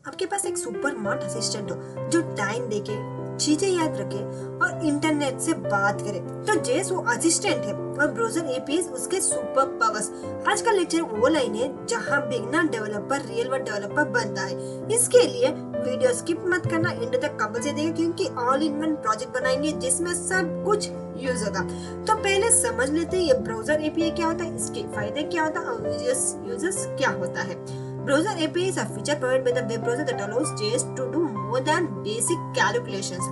आपके पास एक super smart assistant हो जो टाइम देके चीजें याद रखे और इंटरनेट से बात करे, तो जेस वो असिस्टेंट है और ब्राउजर एपीएस उसके सुपर पावर्स। आज का लेक्चर वो लाइन है जहां beginner developer real world developer बनता है। इसके लिए वीडियो स्किप मत करना, एंड तक कंपल्सरी देखिए क्योंकि ऑल इन वन प्रोजेक्ट बनाएंगे जिसमें सब कुछ यूज होगा। तो पहले समझ लेते हैं ये ब्राउजर एपीआई क्या होता है, इसके फायदे क्या होता है और यूजर्स क्या होता है। Browser API is a feature provided by the web browser that allows JS to do more than basic calculations.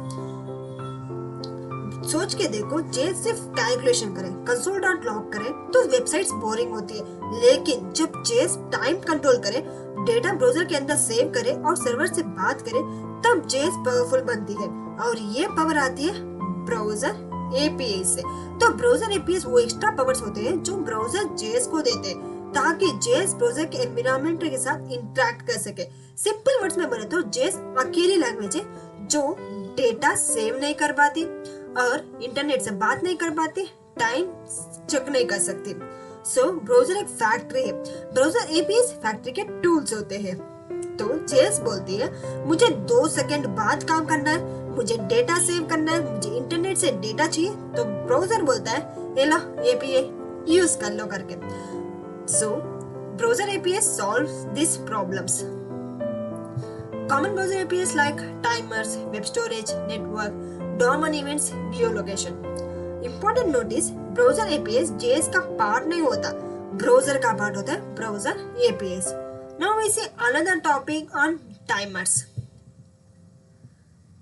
सोच के देखो, JS सिर्फ कैलकुलेशन करे, console.log करे तो वेबसाइट्स बोरिंग होती है, लेकिन जब JS टाइम कंट्रोल करे, डेटा ब्राउजर के अंदर सेव करे और सर्वर से बात करे, तब JS पावरफुल बनती है और ये पावर आती है ब्राउजर API से। तो ब्राउजर APIs वो एक्स्ट्रा पावर्स होते हैं जो ब्राउजर JS को देते हैं ताकि JS ब्राउजर के एनवायरनमेंट के साथ इंटरेक्ट कर सके। सिंपल वर्ड्स में बोले तो JS अकेली लैंग्वेज है जो डेटा सेव नहीं कर पाती और इंटरनेट से बात नहीं कर पाती, टाइम चेक नहीं कर सकती। सो ब्राउजर एक फैक्ट्री है, ब्राउजर एपीआई फैक्ट्री के टूल्स होते हैं। तो JS बोलती है मुझे 2 सेकंड बाद काम करना है, मुझे डेटा सेव करना है, मुझे इंटरनेट से डेटा चाहिए, तो ब्राउजर बोलता है ये लो एपीआई यूज कर लो करके। So, browser APIs solve these problems. Common browser APIs like timers, web storage, network, DOM and events, geolocation. Important note is, browser APIs JS का पार्ट नहीं होता, browser का पार्ट होता है browser APIs. Now we see another topic on timers.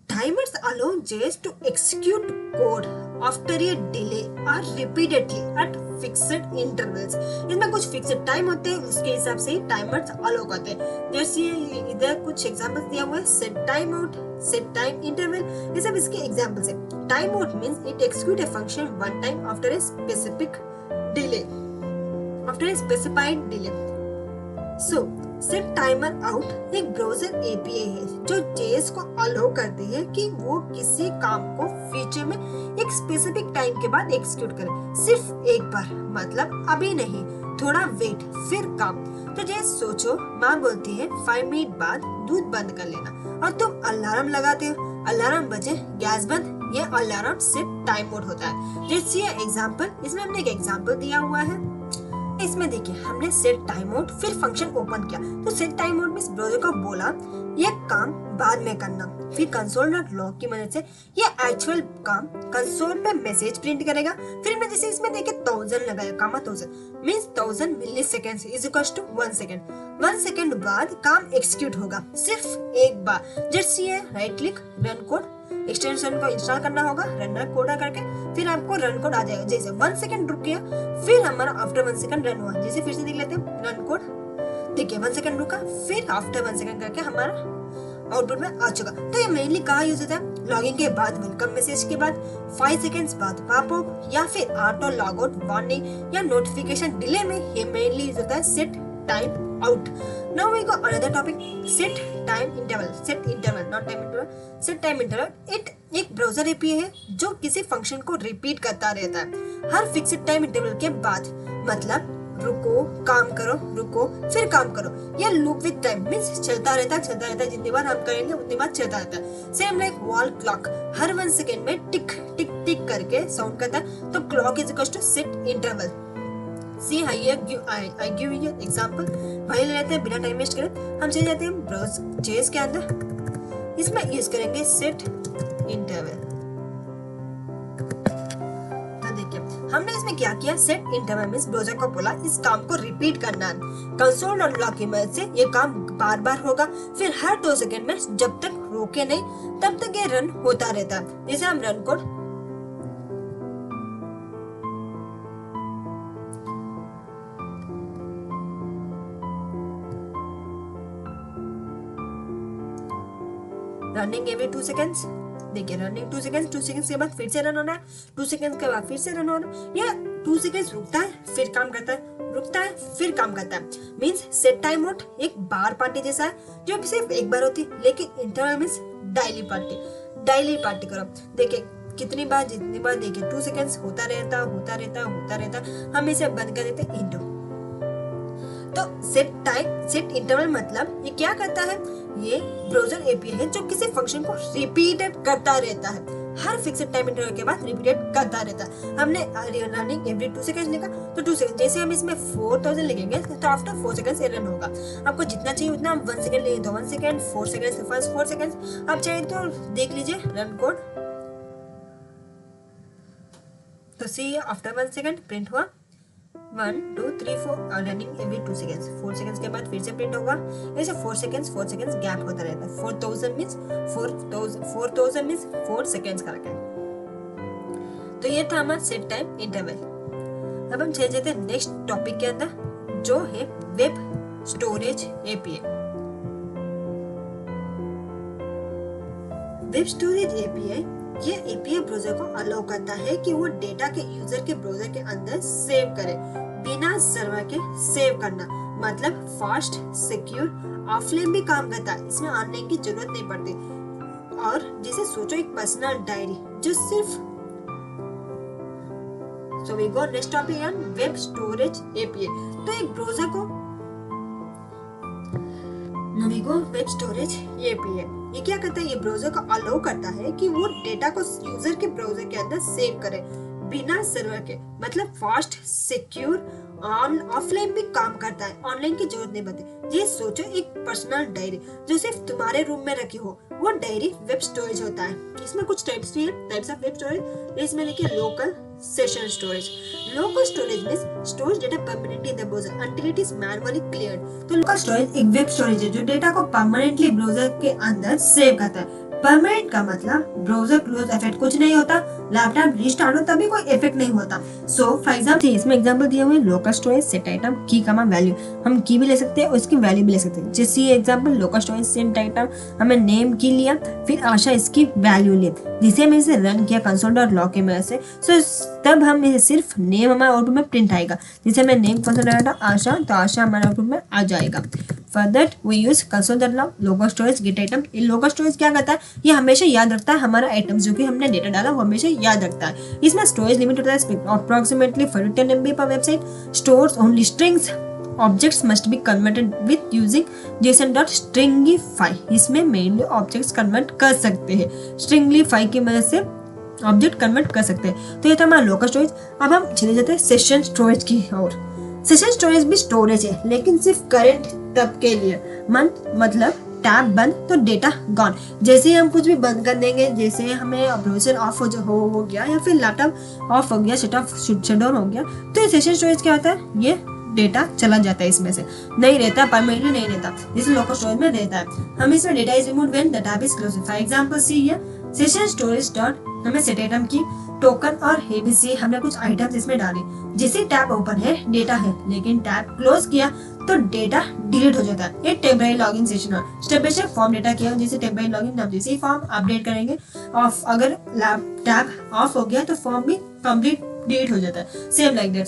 Timers allow JS to execute code after a delay or repeatedly at fixed intervals. इसमें कुछ fixed time होते हैं, उसके हिसाब से टाइमर्स अलाउ करते हैं। जैसे इधर कुछ एग्जांपल्स दिया हुआ है, set time out, set time interval, ये सब इसके एग्जांपल्स हैं। Time out means it execute a function one time after a specific delay, after a specified delay. So set timer out एक ब्राउजर एपीआई है जो JS को allow करती है कि वो किसी काम को फ्यूचर में एक स्पेसिफिक टाइम के बाद एक्सिक्यूट करे, सिर्फ एक बार, मतलब अभी नहीं, थोड़ा वेट फिर काम। तो JS सोचो, माँ बोलती है 5 मिनट बाद दूध बंद कर लेना और तुम अलार्म लगाते हो, अलार्म बजे गैस बंद, ये अलार्म सेट टाइम मोड होता है। जैसे एग्जाम्पल, इसमें हमने एक एग्जाम्पल दिया हुआ है, इसमें देखिए हमने सेट टाइम आउट फिर फंक्शन ओपन किया, तो सेट टाइम आउट में ब्राउजर को बोला ये काम बाद में करना, फिर console.log की मदद से ये एक्चुअल काम कंसोल पे मैसेज प्रिंट करेगा। फिर मैं जैसे इसमें देखिए 1000 लगाया, comma 1000 means 1000 millisecond is equal to 1 second. 1 second बाद काम एक्सिक्यूट होगा सिर्फ एक बार। जैसे ये right click run code extension को इंस्टॉल करना होगा, रन कोड करके फिर आपको रन कोड आ जाएगा। जैसे 1 सेकेंड रुक गया, फिर हमारा आफ्टर 1 सेकेंड रन हुआ। जैसे फिर से देख लेते हैं रन कोड, देखिए 1 सेकेंड रुका, फिर आफ्टर 1 सेकेंड करके हमारा आउटपुट में आ चुका। तो ये मेनली कहाँ यूज होता है, लॉगिन के बाद, वेलकम मैसेज के बाद, 5 सेकेंड्स बाद पॉपअप या फिर ऑटो लॉग आउट वार्निंग या नोटिफिकेशन डिले में ये मेनली यूज होता है set time out. Now we go another topic, set time interval, set interval, not time interval, set time interval. एक ब्राउजर एपीआई है जो किसी फंक्शन को रिपीट करता रहता है हर फिक्स्ड टाइम इंटरवल के बाद, मतलब रुको, काम करो, रुको, फिर काम करो। ये लूप विद टाइम मींस चलता रहता है, जितनी बार हम करेंगे उतनी बार चलता रहता है। सेम लाइक वॉल क्लॉक, हर 1 सेकेंड में टिक टिक टिक करके साउंड करता है, तो clock is equal to set interval. See I give you example, भाई ले लेते हैं बिना टाइम वेस्ट करे, हम चले जाते हैं ब्राउजर JS के अंदर, इसमें यूज करेंगे सेट इंटरवल। तो देखिए हमने इसमें क्या किया, सेट इंटरवल मींस ब्राउजर को बोला इस काम को रिपीट करना है, console.log की मदद से ये काम बार बार होगा, फिर हर 2 सेकंड में जब तक रोके नहीं तब तक ये रन होता रहता है। जैसे हम run code running every 2 seconds, देखिए रनिंग 2 सेकेंड्स, 2 सेकेंड्स के बाद फिर से रन होना है, 2 सेकेंड्स के बाद फिर से रन होना है, या 2 सेकेंड्स रुकता है फिर काम करता है, रुकता है फिर काम करता है। मींस सेट टाइम आउट एक बार पार्टी जैसा है जो सिर्फ एक बार होती है, लेकिन इंटरवल मींस डेली पार्टी करो। देखिए कितनी बार, जितनी बार, देखिए 2 सेकेंड्स होता रहता, हम इसे बंद कर देते इंटो। तो सेट इंटरवल मतलब ये क्या करता है, ये ब्राउजर एपीआई है जो किसी फंक्शन को रिपीटेड करता रहता है, हर फिक्स्ड टाइम इंटरवल के बाद रिपीटेड करता रहता है। हमने रनिंग एवरी 2 सेकंड लिखा तो 2 सेकंड, जैसे हम इसमें 4000 लिखेंगे तो आफ्टर 4 सेकंड रन होगा। आपको जितना चाहिए उतना, हम 1 सेकंड ले तो 1 सेकंड, 4 सेकंड फर्स्ट 4 सेकंड, आप चाहे तो देख लीजिए रन कोड। तो सी आफ्टर 1 सेकंड प्रिंट हुआ 1 2 3 4 रनिंग एवरी 2 सेकंड्स, 4 सेकंड्स के बाद फिर से प्रिंट होगा। ऐसे 4 सेकंड्स गैप होता रहता है। 4000 मींस 4000 मींस 4 सेकंड्स का रखें। तो ये था हमारा सेट टाइम इंटरवल। अब हम चले जाते हैं नेक्स्ट टॉपिक के अंदर जो है web storage API. Web storage API, ये एपीआई ब्राउजर को अलाउ करता है कि वो डेटा के यूजर के ब्राउजर के अंदर सेव करे बिना सर्वर के सेव करना, मतलब फास्ट, सिक्योर, ऑफलाइन भी काम करता है, इसमें ऑनलाइन की जरूरत नहीं पड़ती। और जैसे सोचो एक पर्सनल डायरी जो सिर्फ So we go next topic on web storage API। तो एक ब्राउजर को वेब स्टोरेज API ये क्या करता है, ये ब्राउजर को अलाउ करता है कि वो डेटा को यूजर के ब्राउजर के अंदर सेव करे बिना सर्वर के, मतलब फास्ट, सिक्योर, ऑफलाइन भी काम करता है, ऑनलाइन की जरूरत नहीं पड़ती। ये सोचो एक पर्सनल डायरी जो सिर्फ तुम्हारे रूम में रखी हो, वो डायरी वेब स्टोरेज होता है। इसमें कुछ टाइप्स ऑफ वेब स्टोरेज, इसमें लिखिए local session storage. Local storage means storage data permanently in the browser until it is manually cleared. तो लोकल स्टोरेज एक वेब स्टोरेज है जो डेटा को परमानेंटली ब्राउजर के अंदर सेव करता है। परमानेंट का मतलब ब्राउजर क्लोज इफेक्ट कुछ नहीं होता, लैपटॉप रिस्टार्ट हो तभी कोई इफेक्ट नहीं होता। सो फॉर एग्जांपल इसमें एग्जांपल दिए हुए लोकल स्टोरेज सेट आइटम की कमा वैल्यू, हम की भी ले सकते हैं और इसकी वैल्यू भी ले सकते हैं। जैसे ये example local storage set item, हमने नेम की लिया, फिर आशा इसकी वैल्यू ली, जिसे हमने इसे रन किया console.log के मदद से। सो तब हम इसे सिर्फ नेम हमारे आउटपुट में प्रिंट आएगा, जैसे हमें नेम console.log आशा, तो आशा हमारे आउटपुट में आ जाएगा। For that we use console.log local storage get item। ये local storage क्या करता है, ये हमेशा याद रखता है हमारा आइटम्स जो कि हमने डेटा डाला वो हमेशा याद रखता है। इसमें स्टोरेज लिमिट होता है approximately 5 to 10 MB per website, stores only strings, objects must be converted with using json.stringify। इसमें मेनली ऑब्जेक्ट्स कन्वर्ट कर सकते हैं, stringify की मदद से ऑब्जेक्ट कन्वर्ट कर सकते हैं। तो ये था हमारा लोकल स्टोरेज। अब हम चले जाते हैं सेशन स्टोरेज की ओर। सेशन स्टोरेज भी स्टोरेज है लेकिन सिर्फ करंट तब के लिए, मतलब टैब बंद तो डेटा गॉन। जैसे ही हम कुछ भी बंद कर देंगे, जैसे हमें ब्राउजर ऑफ हो गया या फिर लैपटॉप ऑफ हो गया, शट डाउन हो गया, तो ये सेशन स्टोरेज क्या होता है, ये डेटा चला जाता है, इसमें से नहीं रहता, परमानेंटली नहीं रहता, जैसे लोकल स्टोरेज में रहता है। हम इसमें data is removed when the tab is closed. For example see here session storage dot, हमें सेट आइटम की टोकन और एबीसी, हमने कुछ आइटम्स इसमें डाले, जैसे टैब ओपन है डेटा है, लेकिन टैब क्लोज किया तो डेटा डिलीट हो जाता है। ये टेम्पररी लॉगिन सेशन है। Step by step form data किया, जैसे टेम्पररी लॉगिन, अब जैसे ही फॉर्म अपडेट करेंगे ऑफ, अगर टैब ऑफ हो गया तो फॉर्म भी कंप्लीट डिलीट हो जाता है। Same like that.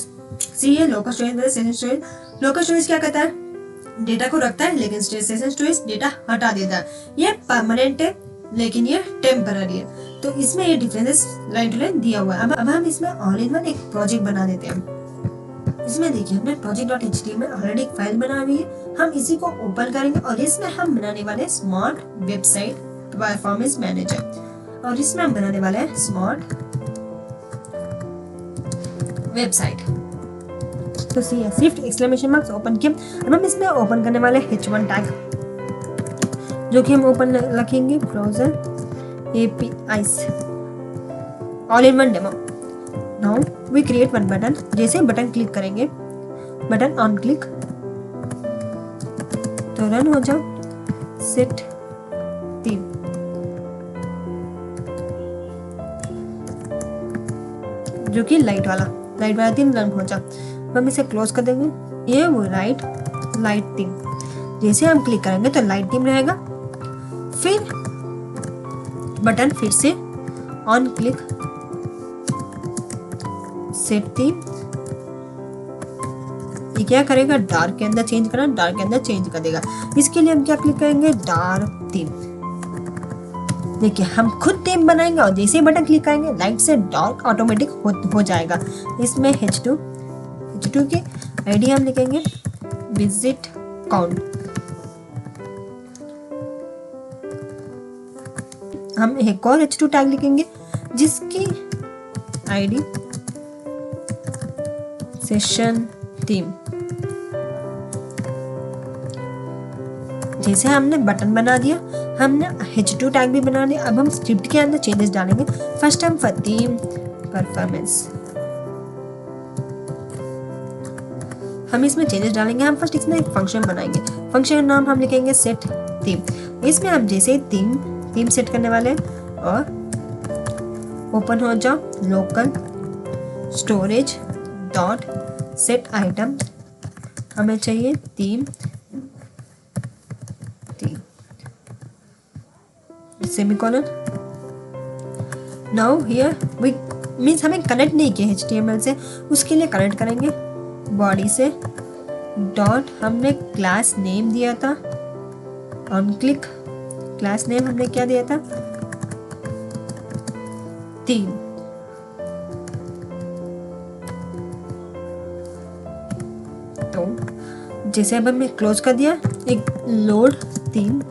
सी ये local storage session storage. Local storage क्या करता है, डेटा को रखता है, लेकिन सेशन स्टोरेज डेटा हटा देता है। ये परमानेंट है लेकिन ये टेम्पररी है। तो इसमें ये डिफरेंसेस लाइन टू लाइन दिया हुआ है। अब हम इसमें ऑल इन वन एक प्रोजेक्ट बना देते हैं। इसमें देखिए हमने project.html ऑलरेडी एक फाइल बना हुई है, हम इसी को ओपन करेंगे और इसमें हम बनाने वाले स्मार्ट वेबसाइट परफॉर्मेंस मैनेजर, और इसमें हम बनाने वाले हैं स्मार्ट वेबसाइट। तो सी सिर्फ एक्सक्लेमेशन मार्क्स ओपन किया। अब हम इसमें ओपन करने वाले h1 टैग, जो कि हम ओपन रखेंगे browser APIs all in one demo. Now we create one button. जैसे बटन क्लिक करेंगे, बटन ऑन क्लिक तो रन हो जाओ सेट थीम। जो कि लाइट वाला थीम रन हो जाओ। हम इसे क्लोज कर देंगे। ये वो लाइट थीम, जैसे हम क्लिक करेंगे तो लाइट थीम रहेगा। फिर बटन फिर से ऑन क्लिक सेट थीम, ये क्या करेगा, डार्क के अंदर चेंज करना, डार्क के अंदर चेंज कर देगा। इसके लिए हम क्या क्लिक करेंगे, डार्क थीम। देखिए हम खुद थीम बनाएंगे और जैसे ही बटन क्लिक करेंगे लाइट से डार्क ऑटोमेटिक हो जाएगा। इसमें H2 की आईडी हम लिखेंगे विजिट काउंट। हम एक और h2 टैग लिखेंगे जिसकी आईडी सेशन थीम। जैसे हमने बटन बना दिया, हमने h2 टैग भी बना दिया। अब हम स्क्रिप्ट के अंदर चेंजेस डालेंगे। फर्स्ट हम फॉर थीम परफॉर्मेंस, हम इसमें चेंजेस डालेंगे। हम फर्स्ट इसमें एक फंक्शन बनाएंगे। फंक्शन का नाम हम लिखेंगे सेट थीम। इसमें हम जैसे ही थीम सेट करने वाले हैं और ओपन हो जाओ local storage dot set item, हमें चाहिए theme semicolon. Now here we means हमें कनेक्ट नहीं किया HTML से, उसके लिए कनेक्ट करेंगे बॉडी से डॉट, हमने क्लास नेम दिया था ऑन क्लिक, क्लास नेम हमने क्या दिया था थीम। तो जैसे अब हमने क्लोज कर दिया, एक load theme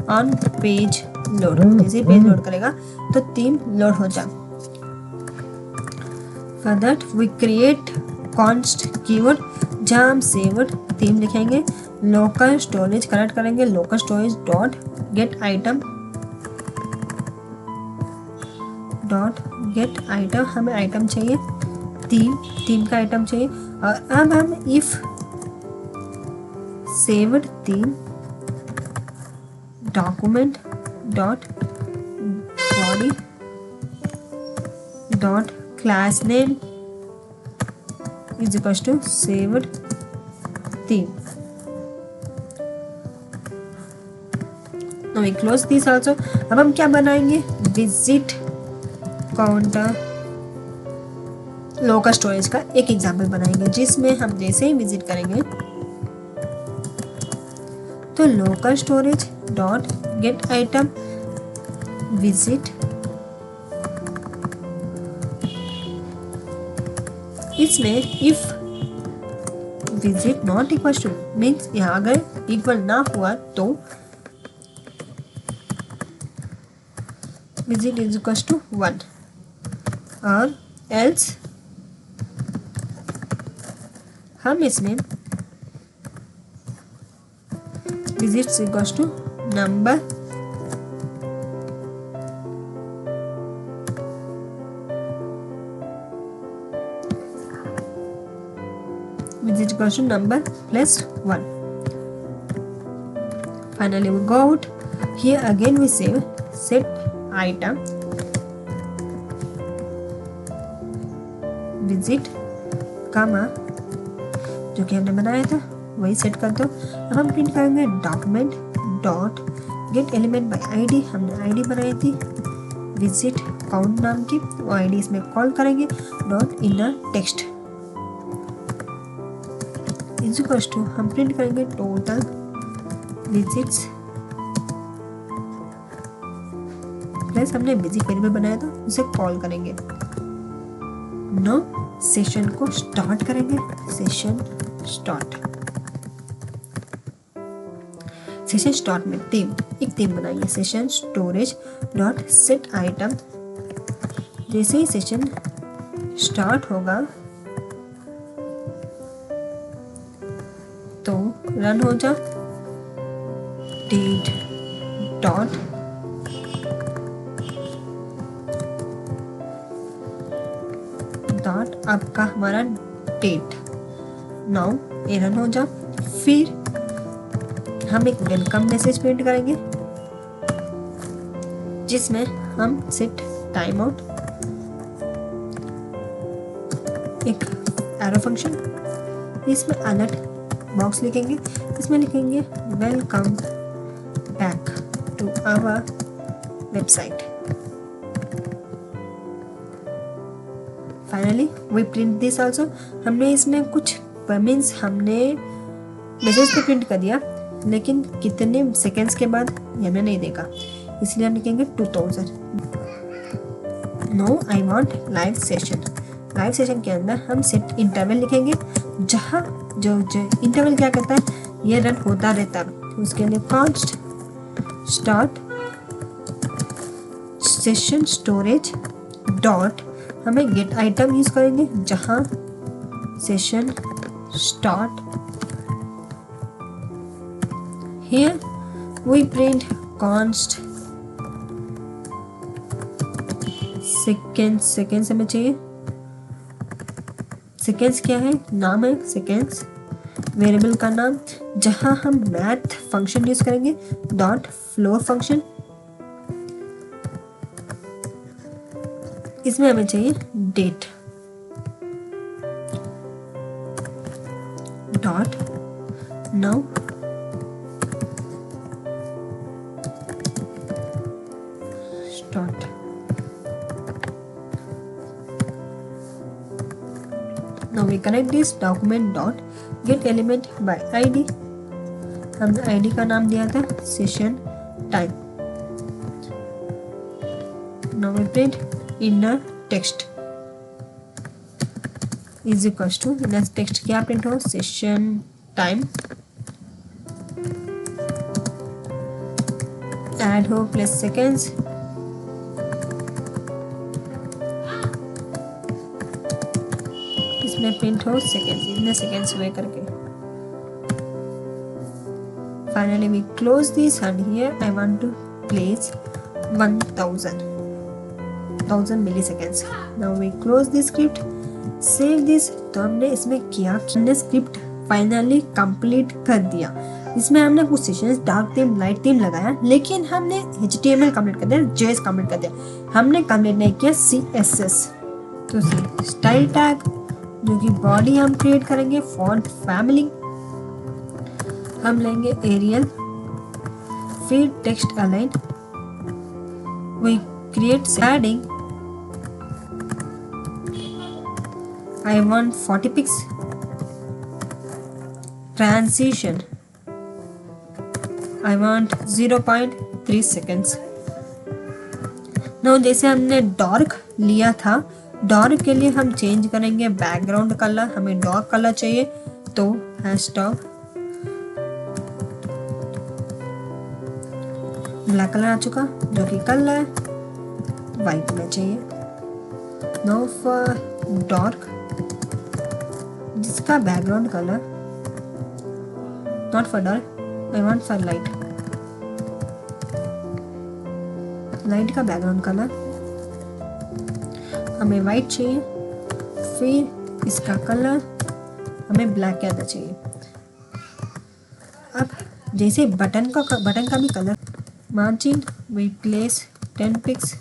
on page load, जैसे पेज लोड करेगा तो थीम लोड हो जाए। For that we create const keyword, जहाँ हम सेव्ड थीम लिखेंगे, लोकल स्टोरेज कनेक्ट करेंगे local storage dot get item dot get item, हमें आइटम चाहिए थीम का आइटम चाहिए। और अब हम if saved theme document dot body dot class name is equals to saved theme. Now we close this also। अब हम क्या बनाएंगे विजिट काउंटर लोकल स्टोरेज का एक एग्जाम्पल बनाएंगे, जिसमें हम जैसे ही विजिट करेंगे तो local storage dot get item visit, इसमें if visit not equal to means यहाँ अगर इक्वल ना हुआ तो विजिट इज इक्वल टू 1 और एल्स हम इसमें visit equal to number visit equals to number plus 1. Finally we go out. Here again we save set item visit comma, जो कि हमने बनाया था वही सेट कर दो। अब हम प्रिंट करेंगे document dot gate element by ID, हमने आईडी बनाई थी विजिट काउंट नाम की, वो आईडी इसमें कॉल करेंगे dot inner text is equal to, हम प्रिंट करेंगे टोटल विजिट्स प्लस हमने विजिट वेरिएबल बनाया था उसे कॉल करेंगे। नो सेशन को स्टार्ट करेंगे, सेशन स्टार्ट में एक थीम बनाइए session storage dot set item. जैसे ही सेशन स्टार्ट होगा तो रन हो जा डेट डॉट आपका हमारा डेट नाउ ये रन हो जा। फिर हम एक वेलकम मैसेज प्रिंट करेंगे जिसमें हम सेट टाइम आउट एक एरो फंक्शन, इसमें अलर्ट बॉक्स लिखेंगे, इसमें लिखेंगे welcome back to our website. Finally we print this also. हमने इसमें कुछ मीन्स हमने मैसेज तो प्रिंट कर दिया लेकिन कितने सेकेंड्स के बाद हमने नहीं देखा, इसलिए हम लिखेंगे 2000। Now I want live session. Live session के अंदर हम सेट इंटरवल लिखेंगे जहाँ जो इंटरवल क्या कहता है, ये रन होता रहता है, उसके लिए const start session storage dot, हमें गेट आइटम यूज करेंगे, जहाँ session start, here we print const seconds हमें चाहिए। सेकेंड्स क्या है, नाम है सेकेंड्स, वेरिएबल का नाम, जहां हम मैथ फंक्शन यूज करेंगे डॉट फ्लोर फंक्शन, इसमें हमें चाहिए date dot now start. Now we connect this document dot get element by ID, हमने ID का नाम दिया था session time। Now we print inner text is equals to inner text क्या प्रिंट हो, session time add हो plus seconds, इसमें print हो सेकेंड्स, इतने सेकेंड्स हुए करके। Finally we close this and here I want to place 1000 milliseconds. Now we close this script, save this. तो हमने इसमें किया, हमने स्क्रिप्ट फाइनली कंप्लीट कर दिया। इसमें हमने कुछ sessions dark theme light theme लगाया, लेकिन हमने HTML कंप्लीट कर दिया, JS कंप्लीट कर दिया, हमने कंप्लीट नहीं किया CSS। तो स्टाइल टैग जो कि बॉडी हम क्रिएट करेंगे, फॉन्ट फैमिली हम लेंगे एरियल, फिर text align, we create padding, I want 40 pix, transition I want 0.3 seconds. Now जैसे हमने डार्क लिया था, डार्क के लिए हम चेंज करेंगे बैकग्राउंड कलर, हमें डार्क कलर चाहिए तो हैशटैग ब्लैक कलर आ चुका, जो कि कलर वाइट में चाहिए। नाउ फॉर डार्क, जिसका background colour not for dark, I want for light, light का बैकग्राउंड कलर हमें वाइट चाहिए, फिर इसका कलर हमें ब्लैक कहना चाहिए। अब जैसे बटन का भी colour, margin we place 10 pix,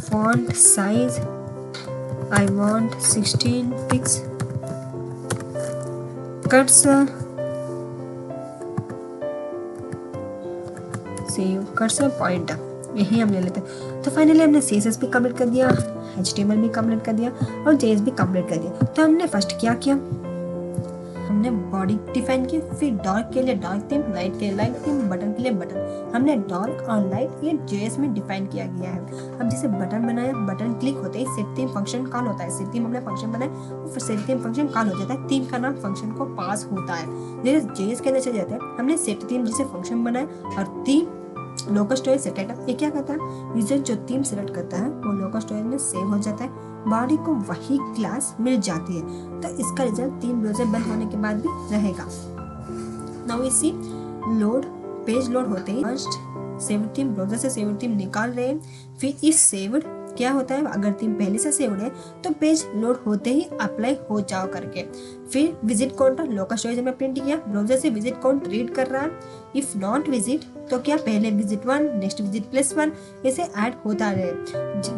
font size I want 16 pix, cursor save cursor pointer, यही हम ले लेते हैं। तो फाइनली हमने CSS भी कंप्लीट कर दिया, HTML भी कंप्लीट कर दिया और JS भी कंप्लीट कर दिया। तो हमने फर्स्ट क्या किया, हमने बॉडी डिफाइन की, फिर डार्क के लिए डार्क थीम, लाइट के लिए लाइट थीम, बटन के लिए बटन, हमने डार्क और लाइट ये JS में डिफाइन किया गया है। अब जैसे बटन बनाया, बटन क्लिक होते ही सेट थीम फंक्शन कॉल होता है, सेट थीम हमने फंक्शन बनाया, फिर सेट थीम फंक्शन कॉल हो जाता है, थीम का नाम फंक्शन को पास होता है। जैसे JS के अंदर चले जाते हैं, हमने सेट थीम जिसे फंक्शन बनाया और theme local storage set item, ये क्या करता है, यूजर जो थीम सेलेक्ट करता है वो लोकल स्टोरेज में सेव हो जाता है, बॉडी को वही क्लास मिल जाती है। तो इसका रिजल्ट थीम ब्राउज़र बंद होने के बाद भी रहेगा। Now we see load, page load होते ही फर्स्ट सेव थीम, ब्राउज़र से सेव थीम निकाल रहे हैं, फिर इस सेव्ड क्या होता है, अगर थीम पहले से सेव्ड है तो पेज लोड होते ही अप्लाई हो जाओ करके। फिर विजिट काउंटर लोकल स्टोरेज में प्रिंट किया, ब्राउज़र से विजिट काउंट रीड कर रहा है, इफ नॉट विजिट तो क्या पहले विजिट 1 नेक्स्ट विजिट +1 ऐसे ऐड होता रहे।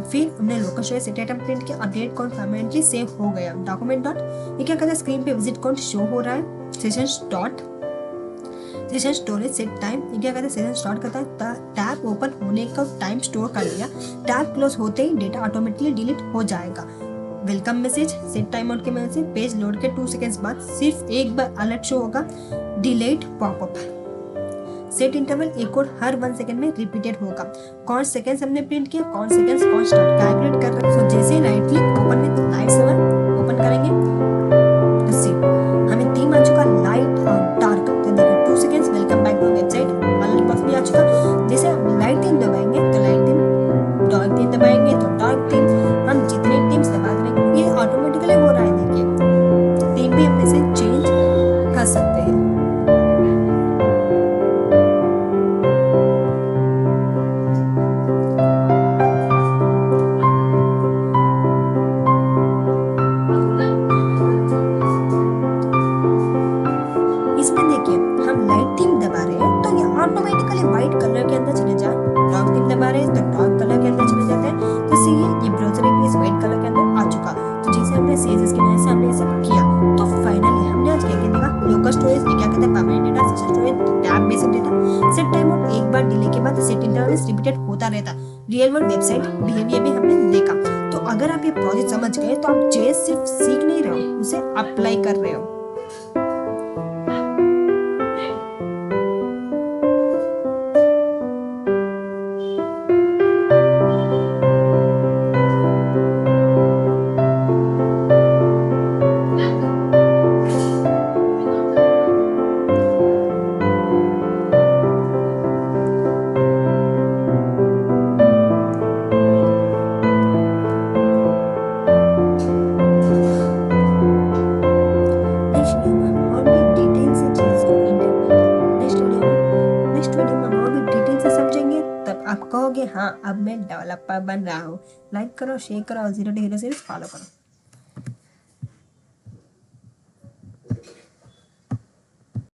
फिर हमने local storage set item print किया, अपडेट काउंट परमानेंटली सेव हो गया। डॉक्यूमेंट डॉट, ये क्या करता है, स्क्रीन पे विजिट काउंट शो हो रहा है। Session dot session storage set time, ये क्या करता है, सेशन स्टार्ट करता है, टैब ओपन होने का टाइम स्टोर कर लिया, टैब क्लोज होते ही डेटा ऑटोमेटिकली डिलीट हो जाएगा। Welcome message set time out के मदद से पेज लोड के 2 सेकेंड्स बाद सिर्फ एक बार अलर्ट शो होगा, डिलेट पॉपअप। सेट इंटरवल एक और हर 1 सेकंड में रिपीटेड होगा। कौन सेकंड्स हमने प्रिंट किया, कौन सेकंड्स कौन स्टार्ट कैलकुलेट कर रहे हैं। सो जैसे right click open with live server open करेंगे, ऑटोमेटिकली व्हाइट कलर के अंदर चले जाए, डॉग नेम दबा रहे हैं तो डॉग कलर के अंदर चले जाते हैं। तो ये ब्राउजर इंग्लिश व्हाइट कलर के अंदर आ चुका। तो जैसे हमने सीएसएस की वजह से हमने ये सब किया, तो फाइनली हमने आज क्या क्या देखा, लोकल स्टोरेज ये क्या कहते हैं, permanent data, session storage, tab based data, set time out, एक बार डिले के बाद सेट इंटरवल्स रिपीटेड होता रहता, रियल वर्ल्ड वेबसाइट बिहेवियर भी हमने देखा। तो अगर आप ये प्रोजेक्ट समझ गए तो आप जेएस सिर्फ सीख नहीं रहे हो, उसे अप्लाई कर रहे हो। आप कहोगे हाँ अब मैं डेवलपर बन रहा हूँ। लाइक करो, शेयर करो और 0 to हीरो सीरीज फॉलो करो।